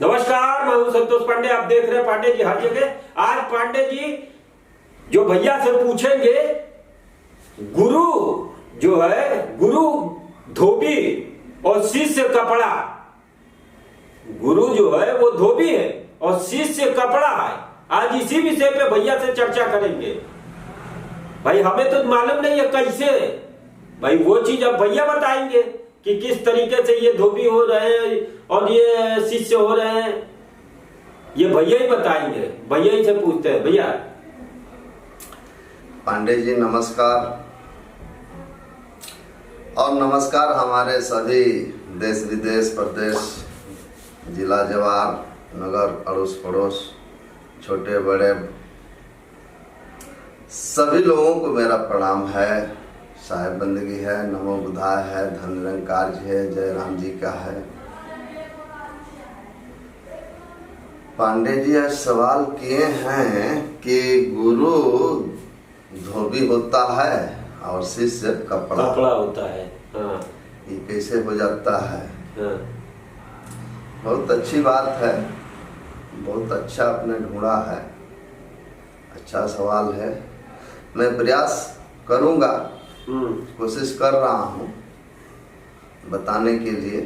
नमस्कार, मैं हूं संतोष पांडे। आप देख रहे हैं पांडे जी हर जगह। आज पांडे जी जो भैया से पूछेंगे, गुरु जो है, गुरु धोबी और शिष्य कपड़ा। गुरु जो है वो धोबी है और शिष्य कपड़ा है। आज इसी विषय पे भैया से चर्चा करेंगे। भाई हमें तो मालूम नहीं है कैसे, भाई वो चीज अब भैया बताएंगे कि किस तरीके से ये धोबी हो रहे हैं और ये शिष्य हो रहे हैं। ये भैया ही बताएंगे, भैया ही से पूछते हैं। भैया पांडे जी नमस्कार, और नमस्कार हमारे सभी देश विदेश प्रदेश जिला जवार नगर अड़ोस पड़ोस छोटे बड़े सभी लोगों को मेरा प्रणाम है। साहेब बंदगी है, नमो बुधाय है, धन निरंकार जी है, जय राम जी का है। पांडे जी आज सवाल किए हैं कि गुरु धोबी होता है और शिष्य कपड़ा होता है। हाँ। ये कैसे हो जाता है? हाँ। बहुत अच्छी बात है, बहुत अच्छा आपने ढूंढा है, अच्छा सवाल है। मैं प्रयास करूंगा, कोशिश कर रहा हूँ बताने के लिए।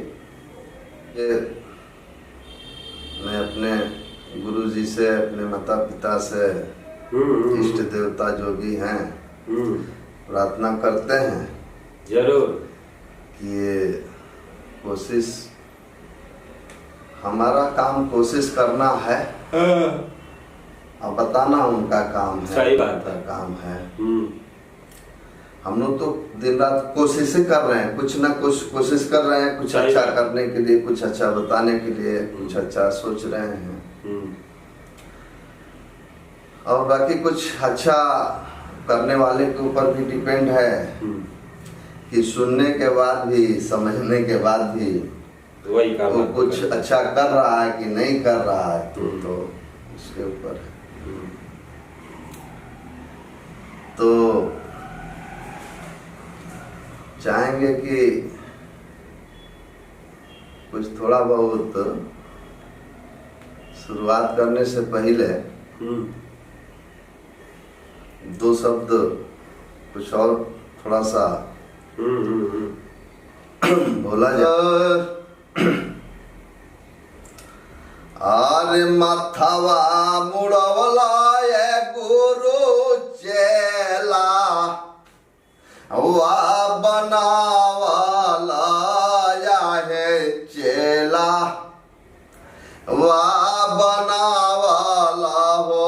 मैं अपने गुरु जी से, अपने माता पिता से, इष्ट देवता जो भी हैं, प्रार्थना करते हैं जरूर कि ये कोशिश, हमारा काम कोशिश करना है और बताना उनका काम है। सही बात है। काम है। हम लोग तो दिन रात कोशिश ही कर रहे हैं, कुछ ना कुछ कोशिश कर रहे हैं, कुछ अच्छा करने के लिए, कुछ अच्छा बताने के लिए, कुछ अच्छा सोच रहे हैं। और बाकी कुछ अच्छा करने वाले के ऊपर भी डिपेंड है कि सुनने के बाद भी, समझने के बाद भी वही वो कुछ अच्छा कर रहा है कि नहीं कर रहा है, तो उसके ऊपर है। तो चाहेंगे कि कुछ थोड़ा बहुत शुरुआत करने से पहले दो शब्द कुछ और थोड़ा सा बोला जाए। आरे माथावा मुड़वला ये गुरु चेला, वा बनावाला या है चेला, वा बनावाला हो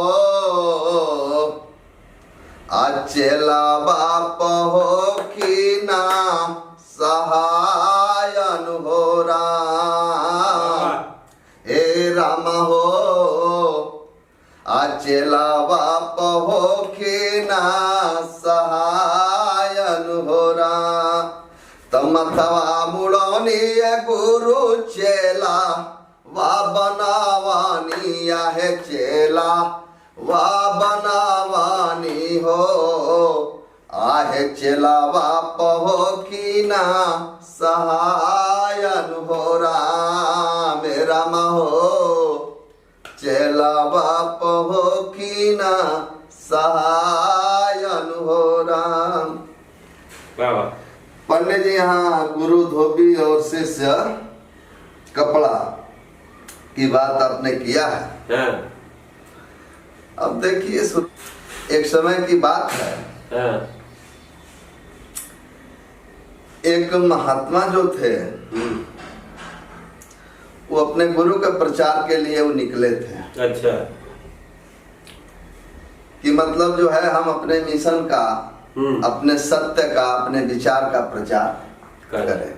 चेला बाप हो कि ना सहायन हो राम, हे राम हो चेला बाप हो कि ना सहायन हो राम। तमथवा मुड़ौनी गुरु चेला, वा बनावानी है चेला, वा बनावानी हो आहे चेला बाप हो कि ना सहायन हो राम, राम हो चेला बाप हो कि ना सहायन हो राम। पंडित जी यहाँ गुरु धोबी और शिष्य कपड़ा की बात आपने किया है। अब देखिए, एक समय की बात है। एक महात्मा जो थे वो अपने गुरु के प्रचार के लिए वो निकले थे। अच्छा। कि मतलब जो है हम अपने मिशन का, अपने सत्य का, अपने विचार का प्रचार करें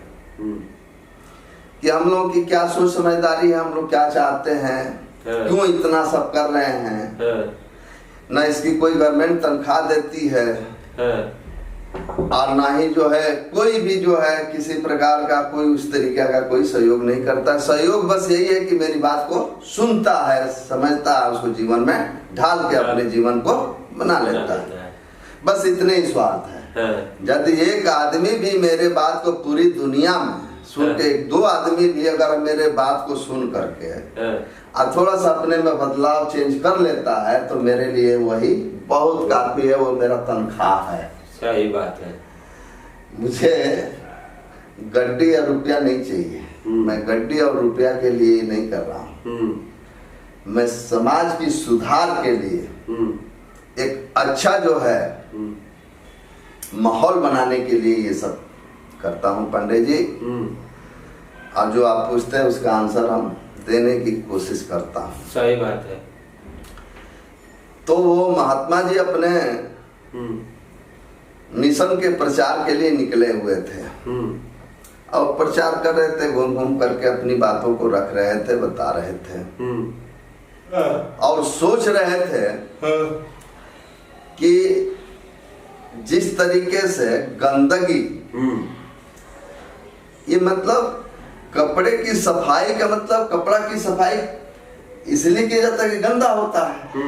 कि हम लोग की क्या सोच समझदारी है, हम लोग क्या चाहते हैं, क्यों इतना सब कर रहे हैं, न इसकी कोई गवर्नमेंट तनख्वाह देती है और ना ही जो है कोई भी जो है किसी प्रकार का कोई उस तरीके का कोई सहयोग नहीं करता। सहयोग बस यही है कि मेरी बात को सुनता है, समझता है, उसको जीवन में ढाल के अपने जीवन को बना लेता है। बस इतने ही स्वार्थ है। यदि एक आदमी भी मेरे बात को पूरी दुनिया में सुन के एक दो आदमी भी अगर मेरे बात को सुन करके और थोड़ा सा अपने में बदलाव चेंज कर लेता है तो मेरे लिए वही बहुत काफी है, वो मेरा तनख्वाह है। सही बात है। मुझे गड्डी या रुपया नहीं चाहिए, मैं गड्डी और रुपया के लिए नहीं कर रहा हूँ, मैं समाज की सुधार के लिए एक अच्छा जो है माहौल बनाने के लिए ये सब करता हूँ पंडित जी। और जो आप पूछते हैं उसका आंसर हम देने की कोशिश करता हूँ। सही बात है। तो वो महात्मा जी अपने मिशन के प्रचार के लिए निकले हुए थे और प्रचार कर रहे थे, घूम घूम करके अपनी बातों को रख रहे थे, बता रहे थे और सोच रहे थे कि जिस तरीके से गंदगी, ये मतलब कपड़े की सफाई का मतलब कपड़ा की सफाई इसलिए किया जाता है कि गंदा होता है,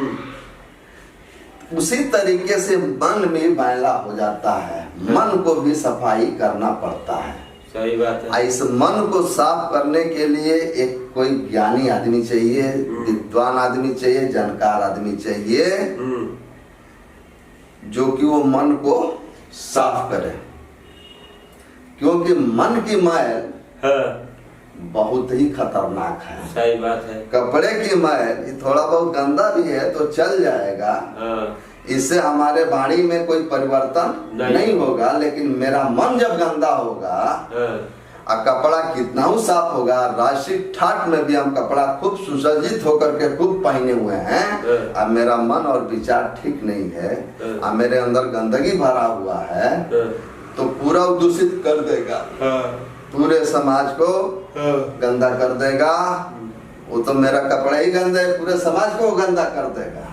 उसी तरीके से मन भी मैला हो जाता है, मन को भी सफाई करना पड़ता है। सही बात है। इस मन को साफ करने के लिए एक कोई ज्ञानी आदमी चाहिए, विद्वान आदमी चाहिए, जानकार आदमी चाहिए जो कि वो मन को साफ करे, क्योंकि मन की मैल बहुत ही खतरनाक है। सही बात है। कपड़े की मैल थोड़ा बहुत गंदा भी है तो चल जाएगा, इससे हमारे वाणी में कोई परिवर्तन नहीं होगा, लेकिन मेरा मन जब गंदा होगा और कपड़ा कितना ही साफ होगा, राष्ट्रीय ठाट में भी हम कपड़ा खूब सुसज्जित होकर के खूब पहने हुए हैं, अब मेरा मन और विचार ठीक नहीं है, अब मेरे अंदर गंदगी भरा हुआ है, तो पूरा दूषित कर देगा, पूरे समाज को गंदा कर देगा। वो तो मेरा कपड़ा ही गंदा है, पूरे समाज को गंदा कर देगा।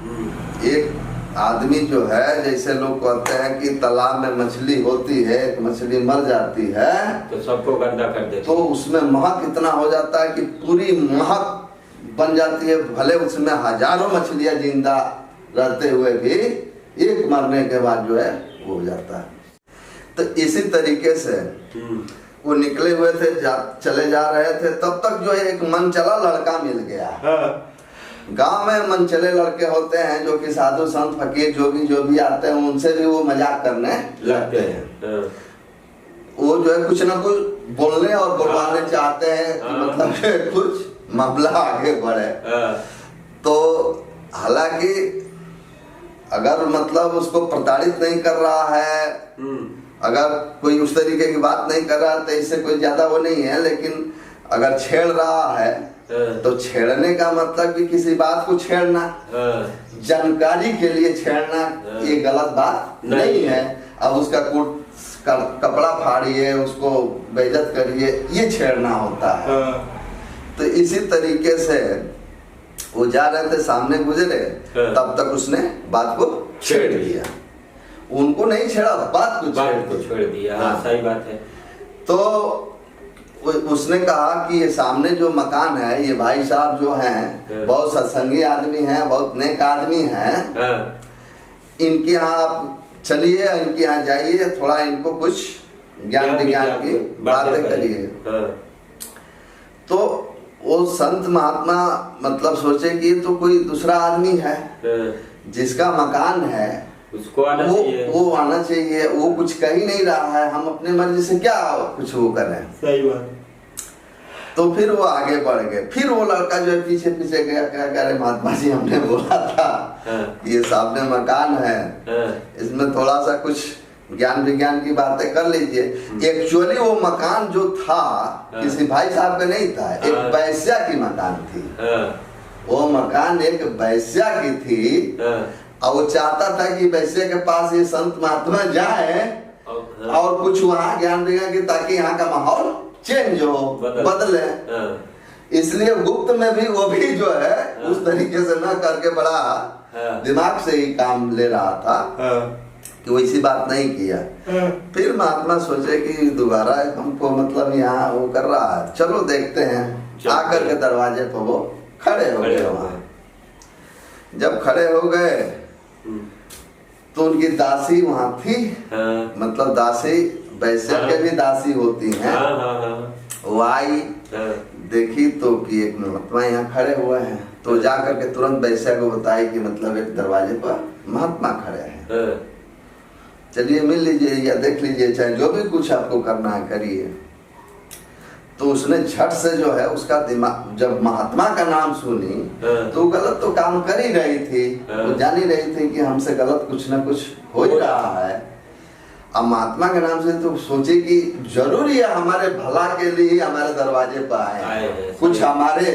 एक आदमी जो है, जैसे लोग कहते हैं कि तालाब में मछली होती है, एक मछली मर जाती है तो सबको गंदा कर देती है, तो उसमें महक इतना हो जाता है कि पूरी महक बन जाती है, भले उसमें हजारों मछलियां जिंदा रहते हुए भी एक मरने के बाद जो है वो हो जाता है। तो इसी तरीके से वो निकले हुए थे, चले जा रहे थे, तब तक जो है एक मन चला लड़का मिल गया। गांव में मनचले लड़के होते हैं जो कि साधु संत फकीर जो भी आते हैं उनसे भी वो मजाक करने लगते हैं। वो जो है कुछ ना कुछ बोलने और बोलवाने चाहते हैं कि मतलब कुछ मामला आगे बढ़े। तो हालांकि अगर मतलब उसको प्रताड़ित नहीं कर रहा है, अगर कोई उस तरीके की बात नहीं कर रहा है तो इससे कोई ज्यादा वो नहीं है, लेकिन अगर छेड़ रहा है तो छेड़ने का मतलब कि किसी बात को छेड़ना, जानकारी के लिए छेड़ना, ये गलत बात नहीं है। अब उसका कपड़ा फाड़िए, उसको बेइज्जत करिए, ये छेड़ना होता है। तो इसी तरीके से वो जा रहे थे, सामने गुजरे, तब तक उसने बात को छेड़ दिया। उनको नहीं छेड़ा, बात को छेड़ दिया। हाँ, सही बात है। तो उसने कहा कि ये सामने जो मकान है, ये भाई साहब जो हैं बहुत सत्संगी आदमी हैं, बहुत नेक आदमी हैं, इनके यहाँ आप चलिए, इनके यहाँ जाइए, थोड़ा इनको कुछ ज्ञान विज्ञान की बातें करिए। तो वो संत महात्मा मतलब सोचे कि तो कोई दूसरा आदमी है जिसका मकान है, उसको आना चाहिए, वो आना चाहिए, वो कुछ कह ही नहीं रहा है, हम अपने मर्जी से क्या कुछ वो कर रहे हैं। सही बात। तो फिर वो आगे बढ़ गए, फिर वो लड़का जो है पीछे पीछे गया, क्या कह रहे महात्मा जी हमने बोला था ये सामने मकान है, इसमें थोड़ा सा कुछ ज्ञान विज्ञान की बातें कर लीजिए। एक्चुअली वो मकान जो था किसी भाई साहब का नहीं था, एक वैश्या की मकान थी। वो मकान एक वैश्या की थी और वो चाहता था कि वैश्य के पास ये संत महात्मा जाए और कुछ वहाँ ज्ञान देगा कि ताकि यहाँ का माहौल चेंज हो, बदले। इसलिए गुप्त में भी वो भी जो है उस तरीके से न करके बड़ा दिमाग से ही काम ले रहा था कि वो इसी बात नहीं किया। फिर महात्मा सोचे कि दोबारा हमको मतलब यहाँ वो कर रहा है, चलो देखते हैं। आकर के दरवाजे पर वो खड़े हो गए। वहाँ जब खड़े हो गए तो उनकी दासी वहां थी, मतलब दासी वैश्य के भी दासी होती हैं। वो आई, देखी तो कि एक महात्मा यहाँ खड़े हुए हैं, तो जा करके तुरंत वैश्या को बताई कि मतलब एक दरवाजे पर महात्मा खड़े हैं, चलिए मिल लीजिए या देख लीजिए, चाहे जो भी कुछ आपको करना है करिए। तो उसने झट से जो है उसका दिमाग, जब महात्मा का नाम सुनी तो गलत तो काम कर ही रही थी, वो जान ही रही थी कि हमसे गलत कुछ ना कुछ हो ही रहा है। अब महात्मा के नाम से तो सोचे कि जरूरी है हमारे भला के लिए हमारे दरवाजे पर आए, कुछ हमारे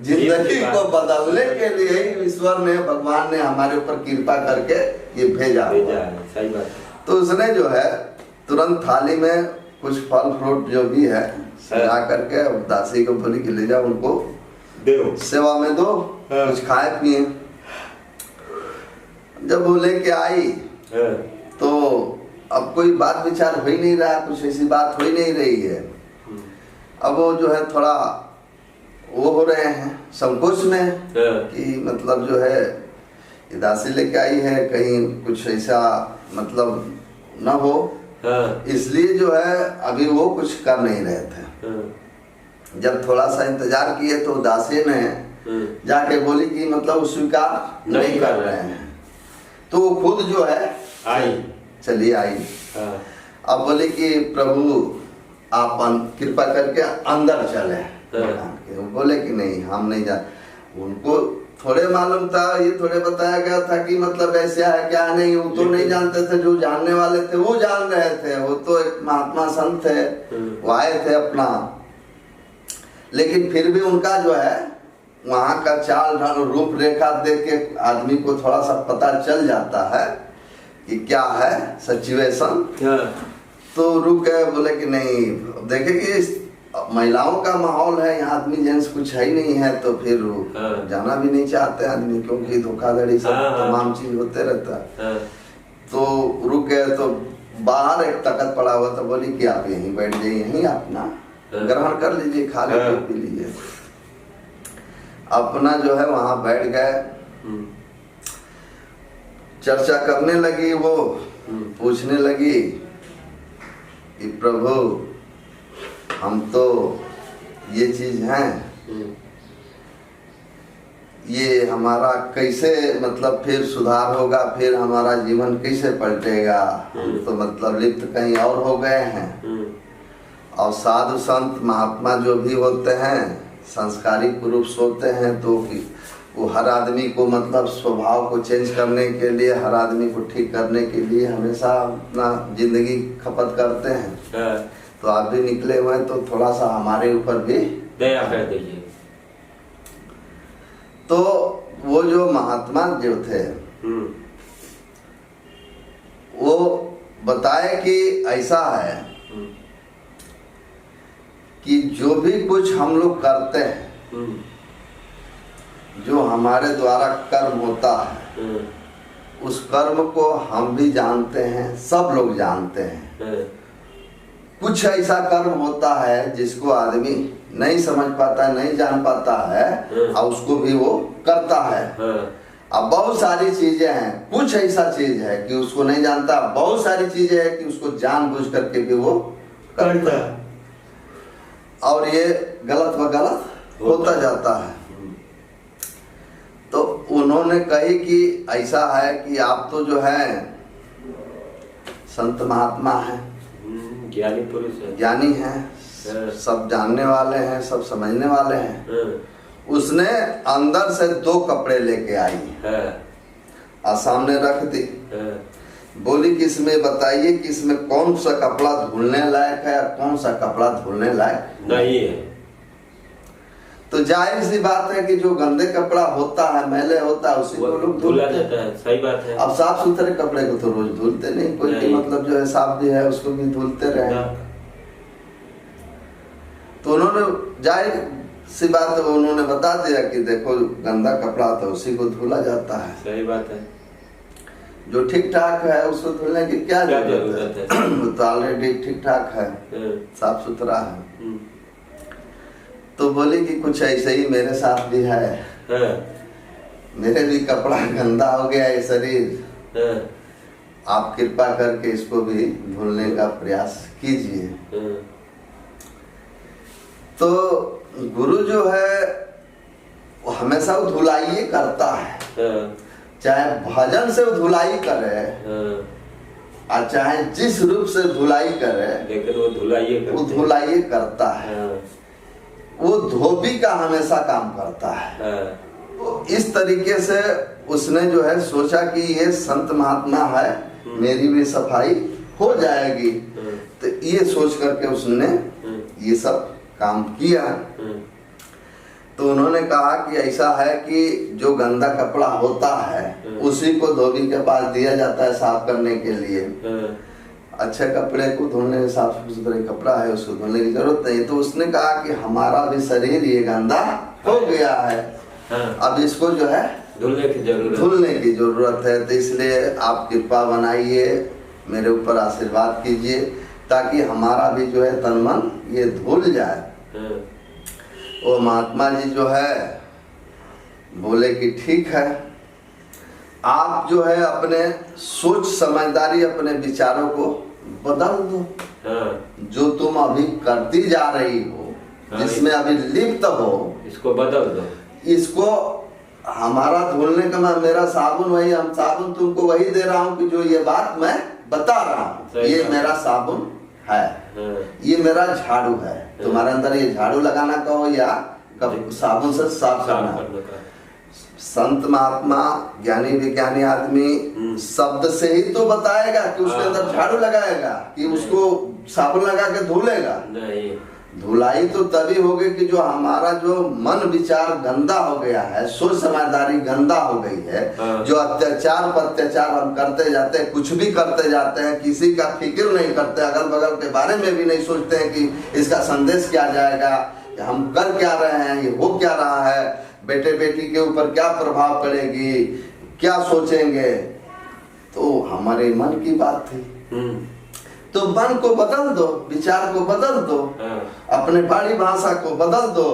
जिंदगी को बदलने के लिए ईश्वर ने, भगवान ने हमारे ऊपर कृपा करके ये भेजा। सही बात। तो उसने जो है तुरंत थाली में कुछ फल फ्रूट जो भी है सजा करके दासी को बोली कि ले जाओ, उनको दो, सेवा में दो, कुछ खाए पिए। जब वो लेके आई तो अब कोई बात विचार हो ही नहीं रहा, कुछ ऐसी बात हो ही नहीं रही है। अब वो जो है थोड़ा वो हो रहे हैं संकोच में कि मतलब जो है दासी लेके आई है, कहीं कुछ ऐसा मतलब न हो, इसलिए जो है अभी वो कुछ कर नहीं रहे थे। जब थोड़ा सा इंतजार किए तो दासी ने जाके बोली कि मतलब वो स्वीकार नहीं कर रहे हैं, तो वो खुद जो है आई, चली आई। अब बोले कि प्रभु आप कृपा करके अंदर चले, बोले कि नहीं हम नहीं जा। उनको थोड़े मालूम था, ये थोड़े बताया गया था कि मतलब ऐसा है क्या नहीं, वो तो नहीं जानते थे, जो जानने वाले थे वो जान रहे थे, वो तो एक महात्मा संत थे, वो आए थे अपना। लेकिन फिर भी उनका जो है वहाँ का चाल ढाल रूप रेखा देख के आदमी को थोड़ा सा पता चल जाता है कि क्या है सिचुएशन। तो रुक गए, बोले कि नहीं, देखे कि महिलाओं का माहौल है यहाँ, आदमी जेंट्स कुछ है ही नहीं है, तो फिर जाना भी नहीं चाहते आदमी, क्योंकि धोखाधड़ी सब तमाम चीज होते रहता है। तो रुक गए, तो बाहर एक तख्त पड़ा हुआ था, बोली कि आप यहीं बैठ जाइए, यहीं अपना ग्रहण कर लीजिए, खा लीजिए, पी लीजिए। अपना जो है वहां बैठ गए, चर्चा करने लगी, वो पूछने लगी कि प्रभु हम तो ये चीज हैं, ये हमारा कैसे मतलब फिर सुधार होगा, फिर हमारा जीवन कैसे पलटेगा, हम तो मतलब लिप्त कहीं और हो गए हैं। और साधु संत महात्मा जो भी होते हैं संस्कारी पुरुष होते हैं, तो वो हर आदमी को मतलब स्वभाव को चेंज करने के लिए, हर आदमी को ठीक करने के लिए हमेशा अपना जिंदगी खपत करते हैं। तो आप भी निकले हुए तो थोड़ा सा हमारे ऊपर भी दया कर दीजिए। तो वो जो महात्मा जो थे वो बताए कि ऐसा है कि जो भी कुछ हम लोग करते हैं, जो हमारे द्वारा कर्म होता है, उस कर्म को हम भी जानते हैं, सब लोग जानते हैं। कुछ ऐसा कर्म होता है जिसको आदमी नहीं समझ पाता है, नहीं जान पाता है, और उसको भी वो करता है। अब बहुत सारी चीजें हैं, कुछ ऐसा चीज है कि उसको नहीं जानता, बहुत सारी चीजें हैं कि उसको जानबूझ करके भी वो करता है, और ये गलत व गलत होता जाता है। तो उन्होंने कही कि ऐसा है कि आप तो जो है संत महात्मा हैं, ज्ञानी पुरुष है, ज्ञानी हैं, सब जानने वाले हैं, सब समझने वाले हैं। उसने अंदर से 2 कपड़े लेके आई और सामने रख दी, बोली कि इसमें बताइए कि इसमें कौन सा कपड़ा धुलने लायक है और कौन सा कपड़ा धुलने लायक नहीं है। तो जाहिर सी बात है कि जो गंदे कपड़ा होता है, मैले होता है, उसी को लोग धुला जाता है। सही बात है। अब साफ सुथरे कपड़े को तो रोज धुलते नहीं, कोई नहीं। मतलब जो है साफ भी है उसको भी धुलते रहे। तो उन्होंने जाहिर सी बात है, उन्होंने बता दिया कि देखो गंदा कपड़ा तो उसी को धुला जाता है। सही बात है। जो ठीक ठाक है उसको धुलने की क्या जरूरत है? वो तो ऑलरेडी ठीक ठाक है, साफ सुथरा है। तो बोले कि कुछ ऐसे ही मेरे साथ भी है, मेरे भी कपड़ा गंदा हो गया है शरीर, आप कृपा करके इसको भी धुलने का प्रयास कीजिए। तो गुरु जो है वो हमेशा वो धुलाई करता है, चाहे भजन से वो धुलाई करे और चाहे जिस रूप से धुलाई करे, लेकिन वो धुलाई करता है। वो धोबी का हमेशा काम करता है। तो इस तरीके से उसने जो है सोचा कि ये संत महात्मा है, मेरी भी सफाई हो जाएगी। तो ये सोच करके उसने ये सब काम किया। तो उन्होंने कहा कि ऐसा है कि जो गंदा कपड़ा होता है उसी को धोबी के पास दिया जाता है साफ करने के लिए। अच्छे कपड़े को धोने, साफ सुथरे कपड़ा है उसको धोने की जरूरत नहीं। तो उसने कहा कि हमारा भी शरीर ये गंदा हो गया है, अब इसको जो है धुलने की जरूरत है। तो इसलिए आप कृपा बनाइए, मेरे ऊपर आशीर्वाद कीजिए ताकि हमारा भी जो है तन मन ये धुल जाए। वो महात्मा जी जो है बोले कि ठीक है, आप जो है अपने सोच समझदारी, अपने विचारों को बदल दो। जो तुम अभी करती जा रही हो, जिसमें अभी लिप्त हो, इसको बदल दो। इसको हमारा धुलने का मेरा साबुन वही, हम साबुन तुमको वही दे रहा हूँ कि जो ये बात मैं बता रहा हूँ, ये मेरा साबुन है, ये मेरा झाड़ू है। तुम्हारे अंदर ये झाड़ू लगाना कहो या साबुन से साफ करना। संत महात्मा ज्ञानी विज्ञानी आदमी शब्द से ही तो बताएगा कि उसके अंदर झाड़ू लगाएगा कि उसको साबुन लगा के धुलेगा नहीं। धुलाई तो तभी होगी कि जो हमारा जो मन विचार गंदा हो गया है, सोच समझदारी गंदा हो गई है, जो अत्याचार पर अत्याचार हम करते जाते हैं, कुछ भी करते जाते हैं, किसी का फिक्र नहीं करते, अगल बगल के बारे में भी नहीं सोचते हैं कि इसका संदेश क्या जाएगा, हम कर क्या रहे हैं, ये हो क्या रहा है, बेटे बेटी के ऊपर क्या प्रभाव पड़ेगी, क्या सोचेंगे। तो हमारे मन की बात थी। तो मन को बदल दो, विचार को बदल दो, अपने बाणी भाषा को बदल दो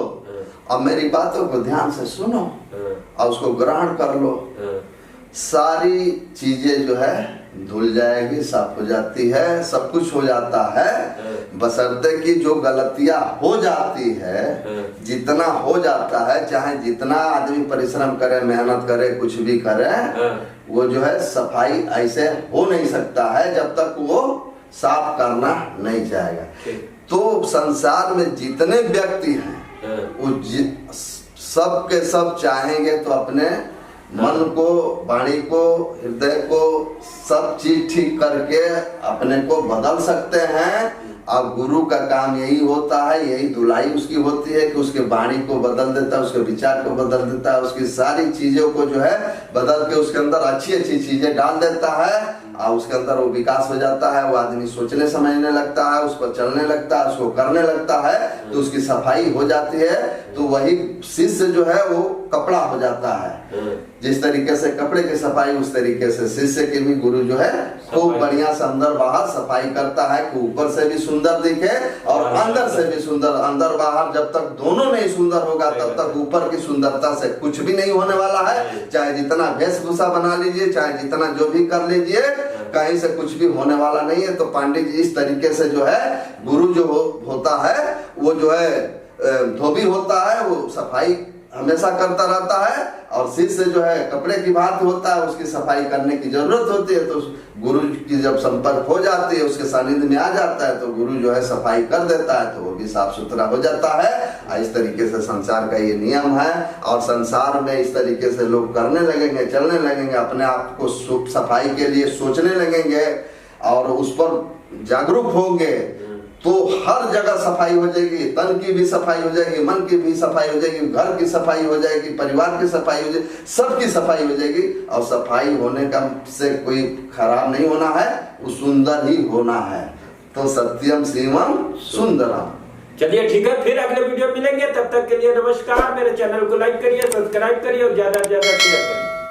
और मेरी बातों को ध्यान से सुनो और उसको ग्रहण कर लो। सारी चीजें जो है धुल जाएगी, साफ हो जाती है, सब कुछ हो जाता है। बशर्ते कि जो गलतियां हो जाती है, जितना हो जाता है, चाहे जितना आदमी परिश्रम करे, मेहनत करे, कुछ भी करे, वो जो है सफाई ऐसे हो नहीं सकता है जब तक वो साफ करना नहीं चाहेगा। तो संसार में जितने व्यक्ति हैं वो सब के सब चाहेंगे तो अपने मन को, वाणी को, हृदय को, सब चीज ठीक करके अपने को बदल सकते हैं। अब गुरु का काम यही होता है, यही धुलाई उसकी होती है कि उसके वाणी को बदल देता है, उसके विचार को बदल देता है, उसकी सारी चीजों को जो है बदल के उसके अंदर अच्छी अच्छी चीजें डाल देता है और उसके अंदर वो विकास हो जाता है। वो आदमी सोचने समझने लगता है, उस पर चलने लगता है, उसको करने लगता है, तो उसकी सफाई हो जाती है। तो वही शिष्य जो है वो कपड़ा हो जाता है। जिस तरीके से कपड़े की सफाई, उस तरीके से शिष्य के भी गुरु जो है खूब बढ़िया से अंदर बाहर सफाई करता है कि ऊपर से भी सुंदर दिखे और अंदर से भी सुंदर। अंदर बाहर जब तक दोनों नहीं सुंदर होगा तब तक ऊपर की सुंदरता से कुछ भी नहीं होने वाला है। चाहे जितना वेशभूषा बना लीजिए, चाहे जितना जो भी कर लीजिए, कहीं से कुछ भी होने वाला नहीं है। तो पांडे जी इस तरीके से जो है गुरु जो होता है वो जो है धोबी होता है, वो सफाई हमेशा करता रहता है और शिष्य जो है कपड़े की बात होता है, उसकी सफाई करने की जरूरत होती है। तो गुरु की जब संपर्क हो जाती है, उसके सानिध्य में आ जाता है, तो गुरु जो है सफाई कर देता है, तो वो भी साफ सुथरा हो जाता है। इस तरीके से संसार का ये नियम है और संसार में इस तरीके से लोग करने लगेंगे, चलने लगेंगे, अपने आप को सफाई के लिए सोचने लगेंगे और उस पर जागरूक होंगे, तो हर जगह सफाई हो जाएगी। तन की भी सफाई हो जाएगी, मन की भी सफाई हो जाएगी, घर की सफाई हो जाएगी, परिवार की सफाई हो जाएगी, सबकी सफाई हो जाएगी। और सफाई होने का से कोई खराब नहीं होना है, वो सुंदर ही होना है। तो सत्यम शिवम सुंदरम। चलिए ठीक है, फिर अगले वीडियो मिलेंगे। तब तक के लिए नमस्कार। मेरे चैनल को लाइक करिए, सब्सक्राइब करिए और ज्यादा से ज्यादा शेयर करिए।